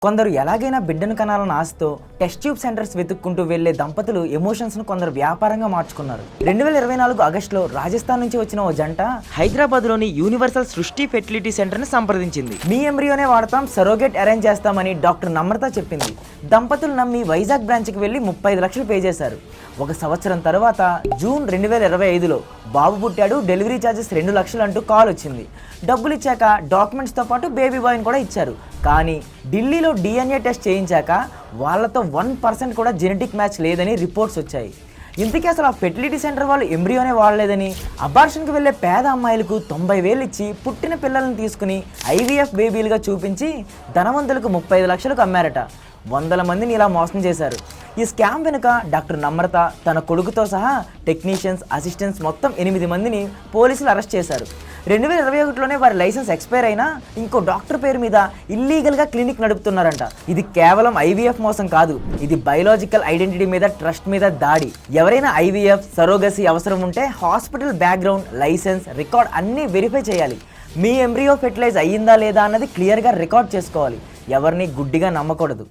కొందరు ఎలాగైనా బిడ్డను కనాలని ఆశతో టెస్ట్ ట్యూబ్ సెంటర్స్ వెతుక్కుంటూ వెళ్లే దంపతులు ఎమోషన్స్ను కొందరు వ్యాపారంగా మార్చుకున్నారు. 2024 ఆగస్టులో రాజస్థాన్ నుంచి వచ్చిన ఓ జంట హైదరాబాద్లోని యూనివర్సల్ సృష్టి ఫెర్టిలిటీ సెంటర్ని సంప్రదించింది. మీ ఎంబ్రియోనే వాడతాం, సరోగేట్ అరేంజ్ చేస్తామని డాక్టర్ నమ్రత చెప్పింది. దంపతులు నమ్మి వైజాగ్ బ్రాంచ్కి వెళ్లి 35 లక్షలు పే చేశారు. ఒక సంవత్సరం తర్వాత జూన్ 2025లో బాబు పుట్టాడు, డెలివరీ ఛార్జెస్ 2 లక్షలు అంటూ కాల్ వచ్చింది. డబ్బులు ఇచ్చాక డాక్యుమెంట్స్తో పాటు బేబీ బాయ్ని కూడా ఇచ్చారు. కానీ ఢిల్లీలో DNA టెస్ట్ చేయించాక వాళ్ళతో 1% కూడా జెనెటిక్ మ్యాచ్ లేదని రిపోర్ట్స్ వచ్చాయి. ఇంతకీ అసలు ఆ ఫెర్టిలిటీ సెంటర్ వాళ్ళు ఎంబ్రియోనే వాడలేదని, అబార్షన్కి వెళ్ళే పేద అమ్మాయిలకు 90,000 ఇచ్చి పుట్టిన పిల్లల్ని తీసుకుని IVF బేబీలుగా చూపించి ధనవంతులకు 35 లక్షలకు అమ్మారట. 100 మందిని ఇలా మోసం చేశారు. ఈ స్కామ్ వెనుక డాక్టర్ నమ్రత, తన కొడుకుతో సహా టెక్నీషియన్స్, అసిస్టెంట్స్ మొత్తం 8 మందిని పోలీసులు అరెస్ట్ చేశారు. 2021లోనే వారి లైసెన్స్ ఎక్స్పైర్ అయినా ఇంకో డాక్టర్ పేరు మీద ఇల్లీగల్గా క్లినిక్ నడుపుతున్నారంట. ఇది కేవలం IVF మోసం కాదు, ఇది బయోలాజికల్ ఐడెంటిటీ మీద, ట్రస్ట్ మీద దాడి. ఎవరైనా IVF, సరోగసీ అవసరం ఉంటే హాస్పిటల్ బ్యాక్గ్రౌండ్, లైసెన్స్, రికార్డ్ అన్నీ వెరిఫై చేయాలి. మీ ఎంబ్రియో ఫెర్టిలైజ్ అయ్యిందా లేదా అన్నది క్లియర్గా రికార్డ్ చేసుకోవాలి. ఎవరిని గుడ్డిగా నమ్మకూడదు.